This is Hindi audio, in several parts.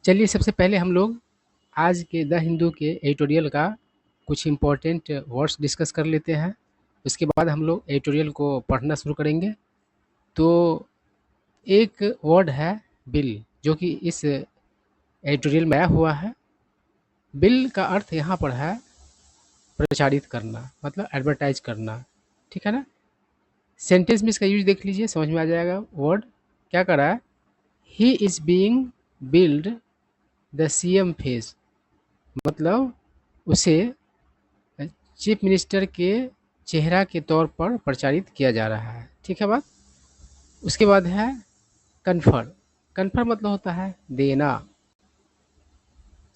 चलिए सबसे पहले हम लोग आज के द हिंदू के एडिटोरियल का कुछ इम्पोर्टेंट वर्ड्स डिस्कस कर लेते हैं। उसके बाद हम लोग एडिटोरियल को पढ़ना शुरू करेंगे। तो एक वर्ड है बिल, जो कि इस एडिटोरियल में आया हुआ है। बिल का अर्थ यहाँ पर है प्रचारित करना, मतलब एडवर्टाइज करना, ठीक है ना। सेंटेंस में इसका यूज देख लीजिए, समझ में आ जाएगा। वर्ड क्या कर रहा है, he is being build the CM face, मतलब उसे चीफ मिनिस्टर के चेहरा के तौर पर प्रचारित किया जा रहा है, ठीक है बात। उसके बाद है कन्फर। कन्फर मतलब होता है देना।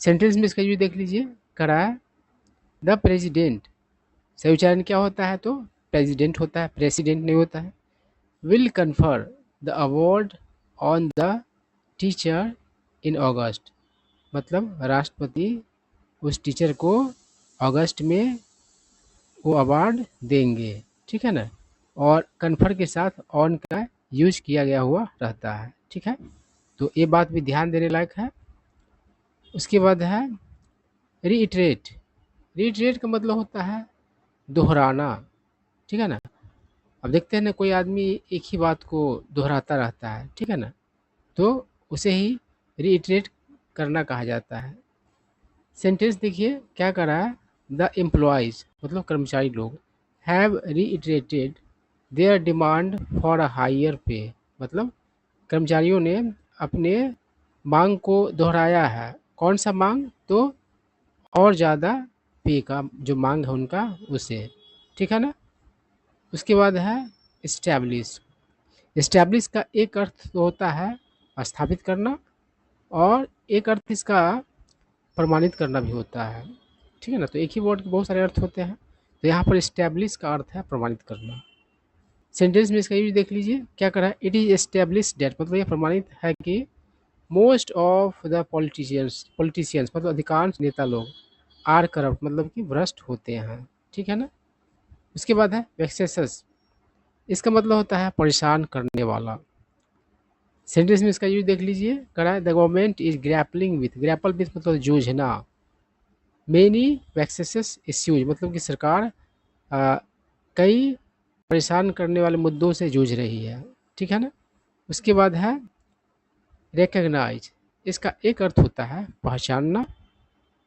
सेंटेंस में इसका यूज देख लीजिए, करा है द प्रेसिडेंट, सही उच्चारण क्या होता है, तो प्रेसिडेंट होता है, प्रेसिडेंट नहीं होता है। Will confer the award on the teacher in August, मतलब राष्ट्रपति उस टीचर को अगस्त में वो अवार्ड देंगे, ठीक है ना। और कन्फर के साथ ऑन का यूज किया गया हुआ रहता है, ठीक है। तो ये बात भी ध्यान देने लायक है। उसके बाद है रीइटरेट। रीइटरेट का मतलब होता है दोहराना, ठीक है ना। अब देखते हैं ना, कोई आदमी एक ही बात को दोहराता रहता है, ठीक है ना, तो उसे ही रीइटरेट करना कहा जाता है। सेंटेंस देखिए क्या कर रहा है, द एम्प्लॉयज़ मतलब कर्मचारी लोग have reiterated their demand for a higher pay, मतलब कर्मचारियों ने अपने मांग को दोहराया है। कौन सा मांग, तो और ज़्यादा पे का जो मांग है उनका, उसे, ठीक है ना। उसके बाद है इस्टेब्लिश। इस्टेब्लिश का एक अर्थ तो होता है स्थापित करना, और एक अर्थ इसका प्रमाणित करना भी होता है, ठीक है ना। तो एक ही वर्ड के बहुत सारे अर्थ होते हैं। तो यहाँ पर इस्टेब्लिश का अर्थ है प्रमाणित करना। सेंटेंस में इसका यूज देख लीजिए क्या करा है, इट इज एस्टेब्लिश डेट, मतलब यह प्रमाणित है कि मोस्ट ऑफ द पॉलिटिशियंस मतलब अधिकांश नेता लोग आर करप्ट मतलब कि भ्रष्ट होते हैं, ठीक है ना। उसके बाद है वेक्सेसस। इसका मतलब होता है परेशान करने वाला। सेंटेंस में इसका यूज देख लीजिए करा है, the government is grappling with, grapple with मतलब जूझना, मेनी वैक्सेस इश्यूज मतलब कि सरकार कई परेशान करने वाले मुद्दों से जूझ रही है, ठीक है ना। उसके बाद है रिकग्नाइज। इसका एक अर्थ होता है पहचानना,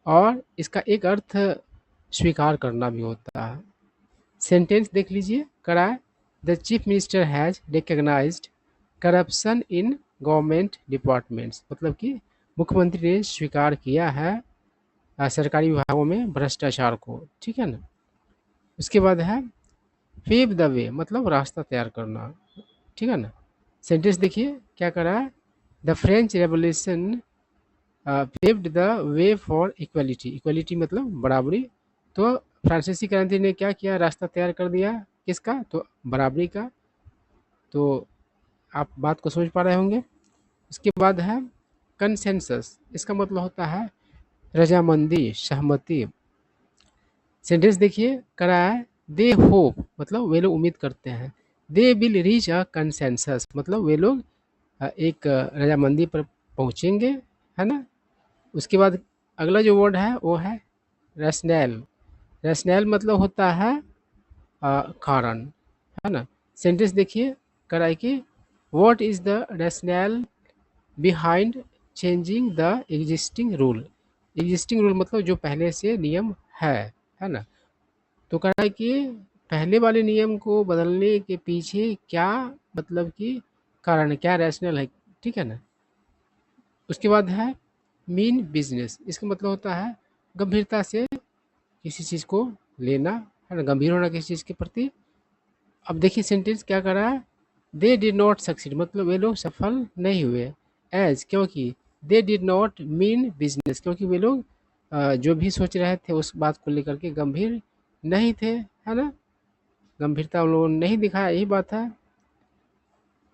और इसका एक अर्थ स्वीकार करना भी होता है। सेंटेंस देख लीजिए करा है, the chief minister has recognised corruption in government departments, मतलब कि मुख्यमंत्री ने स्वीकार किया है सरकारी विभागों में भ्रष्टाचार को, ठीक है ना। उसके बाद है पेव द वे मतलब रास्ता तैयार करना, ठीक है ना। सेंटेंस देखिए क्या कर रहा है, the French revolution paved the way for equality, equality मतलब बराबरी। तो फ्रांसीसी क्रांति ने क्या किया, रास्ता तैयार कर दिया, किसका, तो बराबरी का। तो आप बात को समझ पा रहे होंगे। उसके बाद है कंसेंसस। इसका मतलब होता है रजामंदी, सहमति। सेंटेंस देखिए करा है, दे होप मतलब वे लोग उम्मीद करते हैं, they will reach a consensus मतलब वे लोग एक रजामंदी पर पहुंचेंगे, है ना। उसके बाद अगला जो वर्ड है वो है रैशनल। रैशनल मतलब होता है कारण, है ना। सेंटेंस देखिए कराए कि what is the rational behind changing the existing rule. Existing rule मतलब जो पहले से नियम है ना। तो कह रहा है कि पहले वाले नियम को बदलने के पीछे क्या मतलब कि कारण है, क्या रैशनल है, ठीक है ना। उसके बाद है मीन बिजनेस। इसका मतलब होता है गंभीरता से किसी चीज़ को लेना, है ना, गंभीर होना किसी चीज़ के प्रति। अब देखिए सेंटेंस क्या कर रहा है, दे डिड नॉट सक्सीड मतलब वे लोग सफल नहीं हुए, एज क्योंकि they did not mean business क्योंकि वे लोग जो भी सोच रहे थे उस बात को लेकर के गंभीर नहीं थे, है ना। गंभीरता उन लोगों ने नहीं दिखाया, यही बात है।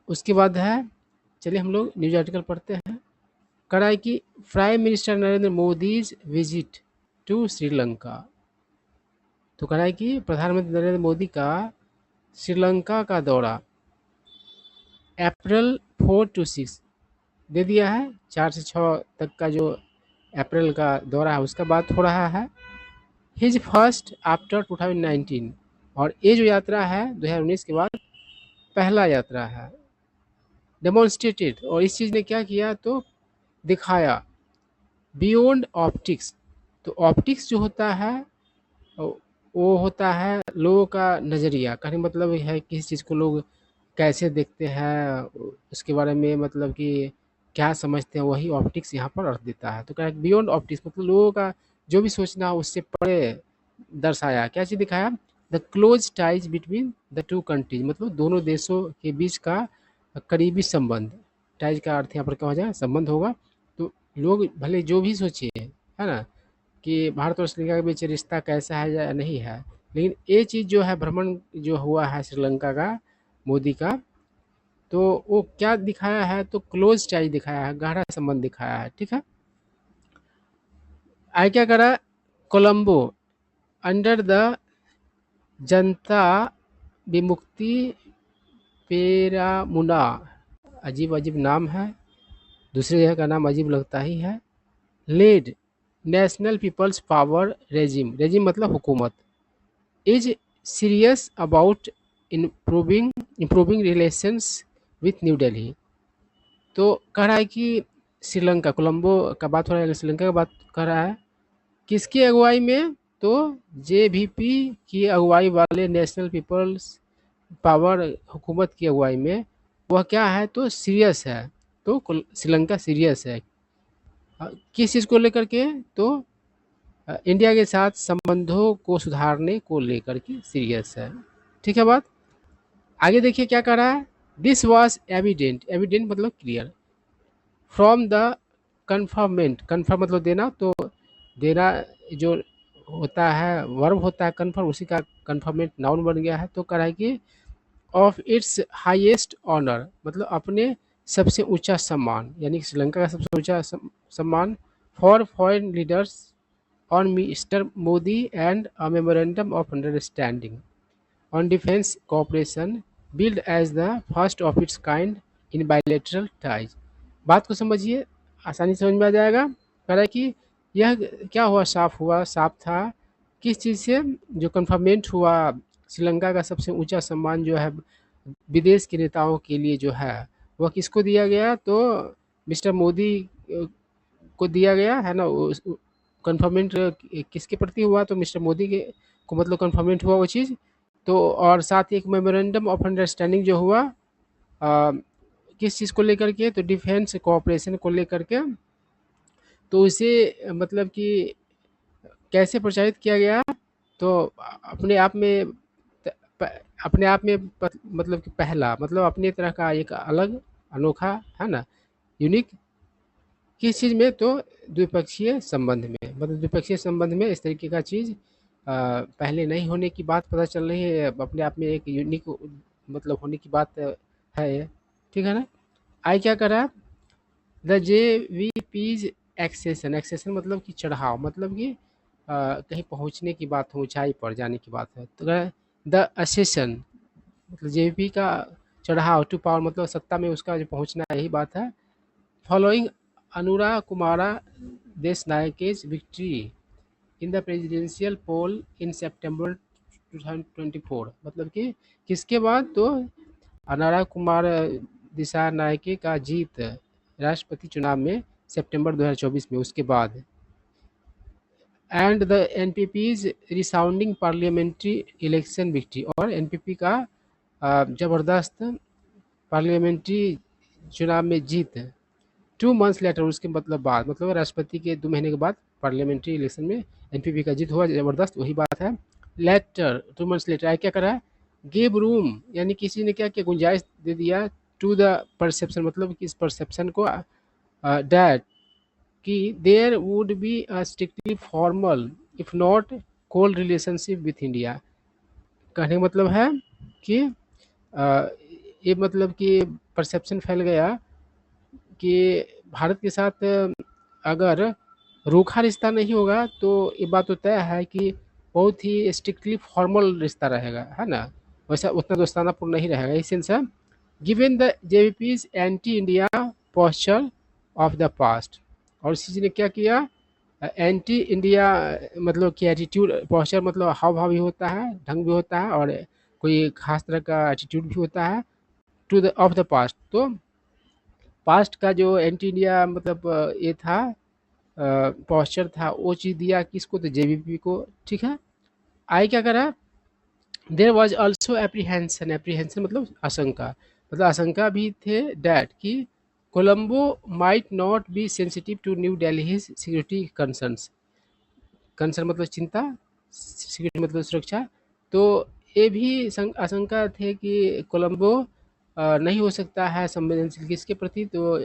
उसके बाद है, चलिए हम लोग न्यूज आर्टिकल पढ़ते हैं। करा है कि prime minister Narendra Modi's visit to Sri Lanka. तो करा है कि प्रधानमंत्री नरेंद्र मोदी का श्रीलंका का दौरा अप्रैल 4 to 6 दे दिया है, 4 से 6 तक का जो अप्रैल का दौरा है उसका बात हो रहा है। हिज फर्स्ट आफ्टर 2019, और ये जो यात्रा है 2019 के बाद पहला यात्रा है। डेमोन्स्ट्रेटेड, और इस चीज़ ने क्या किया तो दिखाया, बियॉन्ड ऑप्टिक्स। तो ऑप्टिक्स जो होता है वो होता है लोगों का नज़रिया। कहने का मतलब है किसी चीज़ को लोग कैसे देखते हैं, उसके बारे में मतलब कि क्या समझते हैं, वही ऑप्टिक्स यहाँ पर अर्थ देता है। तो क्या है बियॉन्ड ऑप्टिक्स, मतलब लोगों का जो भी सोचना हो उससे परे दर्शाया। क्या चीज़ दिखाया, the close ties between the two countries, मतलब दोनों देशों के बीच का करीबी संबंध। टाइज का अर्थ यहाँ पर क्या हो जाए, संबंध होगा। तो लोग भले जो भी सोचे, है ना, कि भारत और श्रीलंका के बीच रिश्ता कैसा है या नहीं है, लेकिन ये चीज़ जो है भ्रमण जो हुआ है श्रीलंका का, मोदी का, तो वो क्या दिखाया है तो क्लोज टाइज दिखाया है, गहरा संबंध दिखाया है। ठीक है। आगे क्या करा, कोलंबो अंडर द जनता विमुक्ति पेरामुना, अजीब अजीब नाम है, दूसरी जगह का नाम अजीब लगता ही है। Led national people's power regime, regime मतलब हुकूमत, is serious about improving relations with new Delhi. तो कह रहा है कि श्रीलंका, कोलंबो का बात हो रहा है, श्रीलंका का बात कर रहा है, किसकी अगुवाई में तो जेवीपी की अगुवाई वाले नेशनल पीपल्स पावर हुकूमत की अगुवाई में वह क्या है तो सीरियस है। तो श्रीलंका सीरियस है किस चीज़ को लेकर के तो इंडिया के साथ संबंधों को सुधारने को लेकर के सीरियस है। ठीक है बात। आगे देखिए क्या कर रहा है, दिस वॉज एविडेंट, एविडेंट मतलब clear, from the conferment, confirm मतलब देना, तो देना जो होता है वर्ब होता है कन्फर्म, उसी का कन्फर्मेंट नाउन बन गया है। तो कह रहा है कि ऑफ इट्स हाईएस्ट ऑनर, मतलब अपने सबसे ऊंचा सम्मान, यानी कि श्रीलंका का सबसे ऊंचा सम्मान, for foreign leaders on mister Modi and a memorandum of understanding on defence cooperation billed as the first of its kind in bilateral ties. बात को समझिए, आसानी से समझ में आ जाएगा। कह रहा है कि यह क्या हुआ, साफ हुआ, साफ था किस चीज़ से, जो कन्फर्मेंट हुआ, श्रीलंका का सबसे ऊंचा सम्मान जो है विदेश के नेताओं के लिए जो है वह किसको दिया गया तो मिस्टर मोदी को दिया गया है ना। कन्फर्मेंट किसके प्रति हुआ तो मिस्टर मोदी के को मतलब कन्फर्मेंट हुआ वो चीज़। तो और साथ ही एक मेमोरेंडम ऑफ अंडरस्टैंडिंग जो हुआ किस चीज़ को लेकर के तो डिफेंस कोऑपरेशन को लेकर के। तो उसे मतलब कि कैसे प्रचारित किया गया तो अपने आप में अपने आप में मतलब कि पहला, मतलब अपने तरह का एक अलग अनोखा, है ना, यूनिक, किस चीज़ में तो द्विपक्षीय संबंध में, मतलब द्विपक्षीय संबंध में इस तरीके का चीज़ पहले नहीं होने की बात पता चल रही है, अपने आप में एक यूनिक मतलब होने की बात है ये। ठीक है ना। आई क्या करा, the J V P's accession, accession मतलब कि चढ़ाव, मतलब कि कहीं पहुंचने की बात हो, ऊंचाई पर जाने की बात है। तो द असेशन मतलब जेपी का चढ़ाव, टू पावर मतलब सत्ता में उसका जो पहुंचना, यही बात है। फॉलोइंग अनुरा कुमारा देश नायकेज विक्ट्री इन द प्रेसिडेंशियल पोल इन सितंबर 2024, मतलब कि किसके बाद तो अनुरा कुमार दिशा नायके का जीत राष्ट्रपति चुनाव में सितंबर 2024 में, उसके बाद। And the NPP's resounding parliamentary election victory, और एनपीपी का जबरदस्त पार्लियामेंट्री चुनाव में जीत 2 मंथ्स लेटर, उसके मतलब बाद, मतलब राष्ट्रपति के 2 महीने के बाद पार्लियामेंट्री इलेक्शन में एनपीपी का जीत हुआ जबरदस्त, वही बात है। लेटर 2 मंथ्स लेटर आया क्या करा, गिव रूम, यानी किसी ने क्या क्या गुंजाइश दे दिया, टू द परसेप्शन मतलब कि इस परसेप्शन को, डैट कि there would be a strictly formal if not cold relationship with India. कहने का मतलब है कि ये मतलब कि परसेप्शन फैल गया कि भारत के साथ अगर रूखा रिश्ता नहीं होगा तो ये बात तो तय है कि बहुत ही स्ट्रिक्टली फॉर्मल रिश्ता रहेगा, है ना, वैसा उतना दोस्तानापूर्ण नहीं रहेगा। इस सेंस है, given the JVP's anti India posture of the past. और इस चीज़ ने क्या किया, एंटी इंडिया मतलब कि एटीट्यूड, पोस्चर मतलब हाव भाव भी होता है, ढंग भी होता है, और कोई खास तरह का एटीट्यूड भी होता है to the of the past. तो पास्ट का जो एंटी इंडिया मतलब ये था, पोस्चर था, वो चीज़ दिया किसको, तो जेवीपी को। ठीक है, आई क्या करा, there was also apprehension, apprehension मतलब आशंका, मतलब आशंका भी थे डैट कि Colombo might not be sensitive to new Delhi security concerns. Concern मतलब चिंता, सिक्योरिटी मतलब सुरक्षा। तो ये भी आशंका थे कि कोलंबो नहीं हो सकता है संवेदनशील किसके प्रति, तो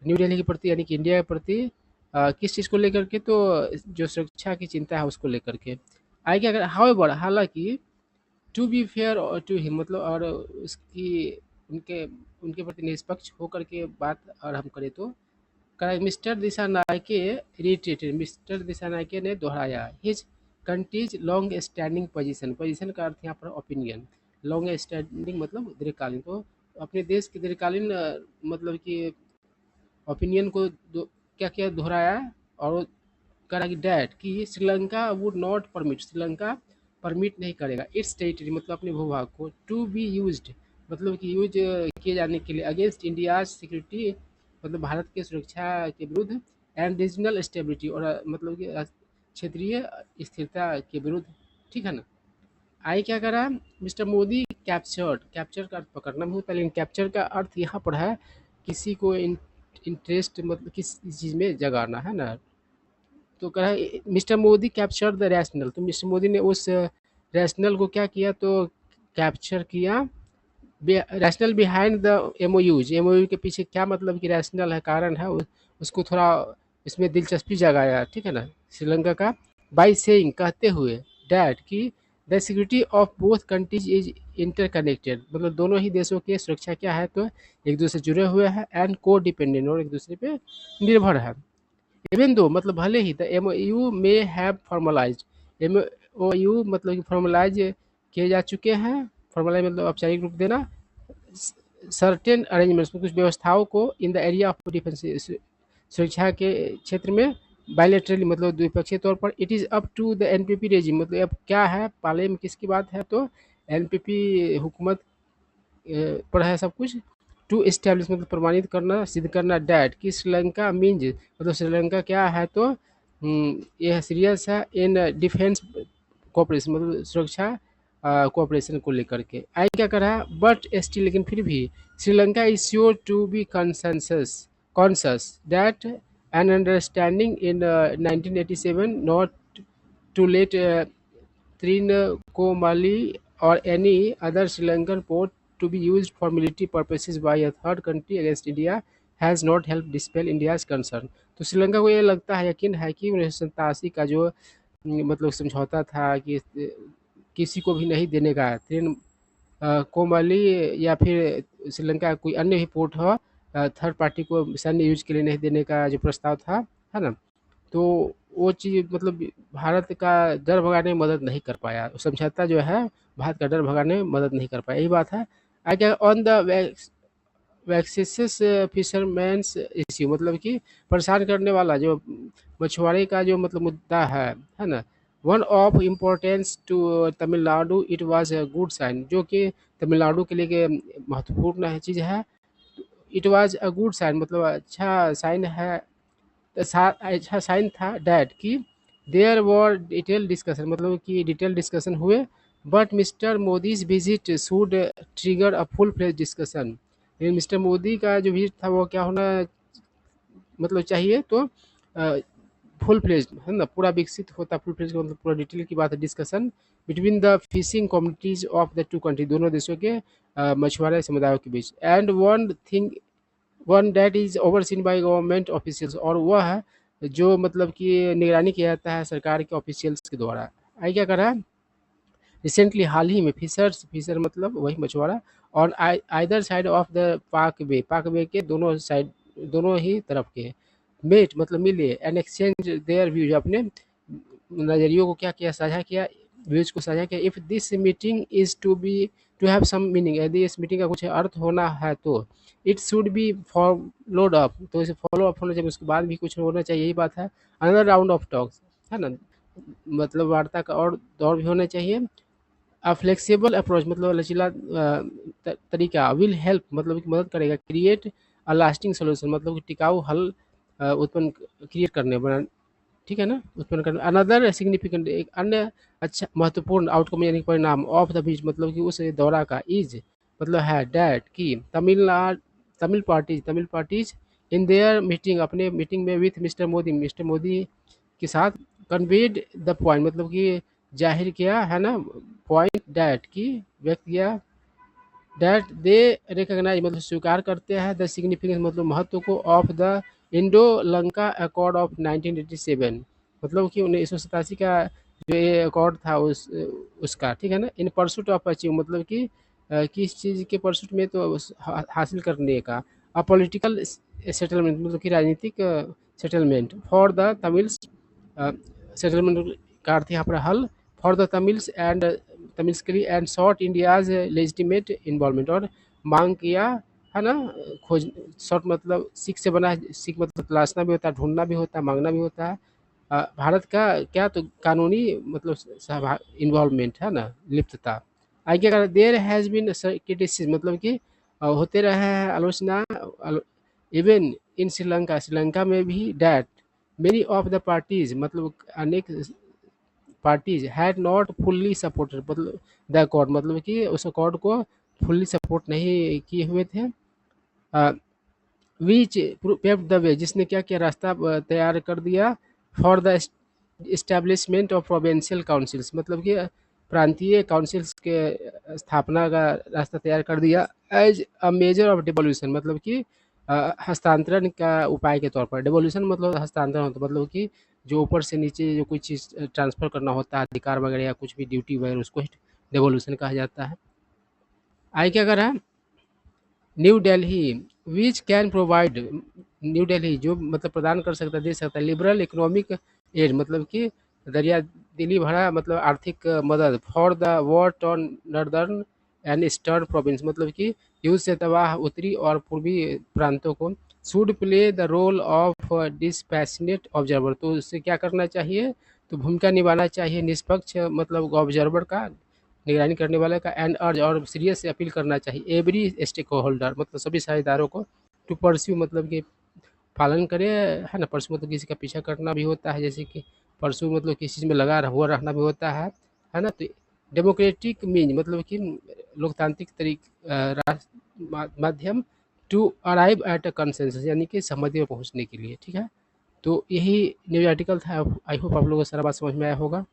न्यू दिल्ली के प्रति यानी कि इंडिया के प्रति। किस चीज़ को लेकर के, तो जो सुरक्षा की चिंता है उसको लेकर के। आई क्या, अगर हाउएवर हालांकि, टू बी फेयर और टू हिम मतलब, और उसकी उनके उनके प्रति निष्पक्ष होकर के बात और हम करें तो, correct, mister Dissanayake retreated, mister Dissanayake ने दोहराया his countries long standing position, position का अर्थ यहाँ पर ओपिनियन, लॉन्ग स्टैंडिंग मतलब दीर्घकालीन। तो अपने देश के दीर्घकालीन मतलब कि ओपिनियन को क्या क्या दोहराया, और करा कि डैट कि Sri Lanka would not permit, Sri Lanka permit नहीं करेगा इट्स टेरिटरी मतलब अपने भूभाग को, टू बी यूज्ड मतलब कि यूज किए जाने के लिए, अगेंस्ट इंडिया सिक्योरिटी मतलब भारत के सुरक्षा के विरुद्ध, एंड रीजनल स्टेबिलिटी और मतलब कि क्षेत्रीय स्थिरता के विरुद्ध। ठीक है ना। आई क्या करा, मिस्टर मोदी कैप्चर्ड, कैप्चर का अर्थ पकड़ना भी होता है, लेकिन कैप्चर का अर्थ यहाँ पर है किसी को इंटरेस्ट मतलब किस चीज़ में जगाना है ना। तो कहा mister Modi capture the rational, तो मिस्टर मोदी ने उस रैशनल को क्या किया, तो कैप्चर किया। Rational behind the MoUs, MOU के पीछे क्या मतलब कि रैशनल है, कारण है, उसको थोड़ा इसमें दिलचस्पी जगाया। ठीक है ना, श्रीलंका का, बाई सेइंग कहते हुए, डैट कि the security of both countries is interconnected मतलब दोनों ही देशों की सुरक्षा क्या है, तो एक दूसरे से जुड़े हुए हैं, एंड को डिपेंडेंट और एक दूसरे पे निर्भर है। इवन दो मतलब भले ही द एमओयू में हैव फॉर्मलाइज्ड, एमओयू मतलब कि फॉर्मलाइज किए जा चुके हैं, फॉर्मलाइज मतलब औपचारिक रूप देना, सर्टेन अरेंजमेंट्स कुछ व्यवस्थाओं को in the area of defence सुरक्षा के क्षेत्र में, बायलेटरली मतलब द्विपक्षीय तौर पर। It is up to the NPP regime मतलब अब क्या है, पाले में किसकी बात है, तो एनपीपी हुकूमत पर है सब कुछ। टू इस्टेब्लिश मतलब प्रमाणित करना, सिद्ध करना, डैट कि श्रीलंका मीन्स मतलब श्रीलंका क्या है, तो यह सीरियस है इन डिफेंस कोऑपरेशन मतलब सुरक्षा कोऑपरेशन को लेकर के। आई क्या कर रहा है, बट स्टिल लेकिन फिर भी, Sri Lanka is sure to be consensus conscious that an understanding in 1987 not to let Trincomalee or any other Sri Lankan port to be used for military purposes by a third country against India has not helped dispel India's concern। तो श्रीलंका को ये लगता है, यकीन है कि 1987 का जो मतलब समझौता था कि किसी को भी नहीं देने का, कोमली या फिर श्रीलंका का कोई अन्य भी पोर्ट हो थर्ड पार्टी को सैन्य यूज के लिए नहीं देने का जो प्रस्ताव था, है ना। तो वो चीज़ मतलब भारत का डर भगाने में मदद नहीं कर पाया, समझौता जो है भारत का डर भगाने में मदद नहीं कर पाया, यही बात है। आगे ऑन द वैक्सिस फिशरमैन्स इश्यू मतलब कि परेशान करने वाला जो मछुआरे का जो मतलब मुद्दा है ना, one of importance to Tamil Nadu it was a good sign, जो कि तमिलनाडु के लिए के महत्वपूर्ण है चीज़ है। It was a good sign मतलब अच्छा साइन है, अच्छा साइन था डैट कि देयर वर डिटेल डिस्कशन मतलब कि डिटेल डिस्कशन हुए, but mister Modi's visit should trigger a full fledge discussion, लेकिन मिस्टर मोदी का जो विजिट था वो क्या होना मतलब चाहिए, तो फुल फ्लेज है ना, पूरा विकसित होता, फुल फ्लेज का मतलब पूरा डिटेल की बात है, discussion between the fishing communities of the two country, दोनों देशों के मछुआरे समुदायों के बीच, and one thing one that is overseen by government officials, और वह है जो मतलब कि निगरानी किया जाता है सरकार के ऑफिशियल्स के द्वारा। आई क्या करा, रिसेंटली हाल ही में फिशर मतलब वही मछुआरा, और आइदर साइड ऑफ द पाक वे के दोनों साइड, दोनों ही तरफ के, मेट मतलब मिले, एंड एक्सचेंज देयर व्यूज अपने नज़रियों को क्या किया, साझा किया, व्यूज को साझा किया। If this meeting is to be to have some meaning, यदि इस मीटिंग का कुछ अर्थ होना है तो it should be followed up, तो इसे फॉलो अप होना चाहिए, उसके बाद भी कुछ होना चाहिए, यही बात है। अनदर राउंड ऑफ टॉक्स, है ना, मतलब वार्ता का और दौर भी होना चाहिए। अ फ्लेक्सिबल अप्रोच मतलब लचीला तरीका, विल हेल्प मतलब कि मदद करेगा, क्रिएट अ लास्टिंग सोल्यूशन मतलब कि टिकाऊ हल उत्पन्न क्रिएट करने बना, ठीक है ना, उत्पन्न करना। अनदर सिग्निफिकेंट, एक अन्य अच्छा महत्वपूर्ण आउटकम यानी परिणाम ऑफ द बीच मतलब कि उस दौरा का, इज मतलब है डैट कि Tamil parties in their meeting, अपने मीटिंग में विथ मिस्टर मोदी के साथ, कन्वेड द पॉइंट मतलब कि जाहिर किया, है ना, पॉइंट डैट की व्यक्त किया, दैट दे रिकॉग्नाइज मतलब स्वीकार करते हैं, द सिग्निफिकेंस मतलब महत्व को, of the Indo Lanka accord of 1987 मतलब कि 1987 का जो ये अकॉर्ड था उसका, ठीक है ना। इन परसूट ऑफ अचीव मतलब कि किस चीज़ के परसूट में, तो हासिल करने का। अ पॉलिटिकल सेटलमेंट मतलब कि राजनीतिक settlement for the Tamils, settlement का अर्थ यहाँ पर हल, for the Tamils and Tamils के लिए, and short India's legitimate involvement, और मांग किया, है ना, खोज, शॉर्ट मतलब सीख से बना है, सीख मतलब तलाशना भी होता है, ढूंढना भी होता है, मांगना भी होता है। भारत का क्या, तो कानूनी मतलब सहभाग, इन्वॉल्वमेंट, है ना, लिप्तता। आगे अगर देर हैज़ बिन क्रिटिसिज्म मतलब कि होते रहे हैं आलोचना, इवन इन श्रीलंका में भी, that many of the parties मतलब अनेक parties had not fully supported मतलब द अकॉर्ड मतलब कि उस अकॉर्ड को फुल्ली सपोर्ट नहीं किए हुए थे। विच पेव्ड द वे जिसने क्या किया, रास्ता तैयार कर दिया, for the establishment of provincial councils मतलब कि प्रांतीय काउंसिल्स के स्थापना का रास्ता तैयार कर दिया, as a measure of devolution मतलब कि हस्तांतरण का उपाय के तौर पर। डिवोल्यूशन मतलब हस्तांतरण होता है मतलब कि जो ऊपर से नीचे जो कोई चीज़ ट्रांसफ़र करना होता है, अधिकार वगैरह या कुछ भी ड्यूटी वगैरह, उसको डिवोल्यूशन कहा जाता है। आगे क्या कर रहा है, new Delhi which can provide, new Delhi जो मतलब प्रदान कर सकता है, दे सकता है, लिबरल इकोनॉमिक एड मतलब कि दरिया दिली भरा मतलब आर्थिक मदद, for the war on northern and eastern province मतलब कि युद्ध से तबाह उत्तरी और पूर्वी प्रांतों को, should play the role of dispassionate observer तो उससे क्या करना चाहिए, तो भूमिका निभाना चाहिए निष्पक्ष मतलब ऑब्जर्वर का, निगरानी करने वाले का, एंड अर्ज और सीरियस से अपील करना चाहिए, एवरी स्टेक होल्डर मतलब सभी साझेदारों को, टू परस्यू मतलब कि पालन करे, है ना, परस्यू मतलब किसी का पीछा करना भी होता है, जैसे कि परस्यू मतलब किसी चीज़ में लगा हुआ रहना भी होता है ना। तो डेमोक्रेटिक मीन मतलब कि लोकतांत्रिक माध्यम, to arrive at a consensus यानी कि सहमति में पहुंचने के लिए, ठीक है। तो यही न्यूज़ आर्टिकल था। आई होप आप लोगों को सारा बात समझ में आया होगा।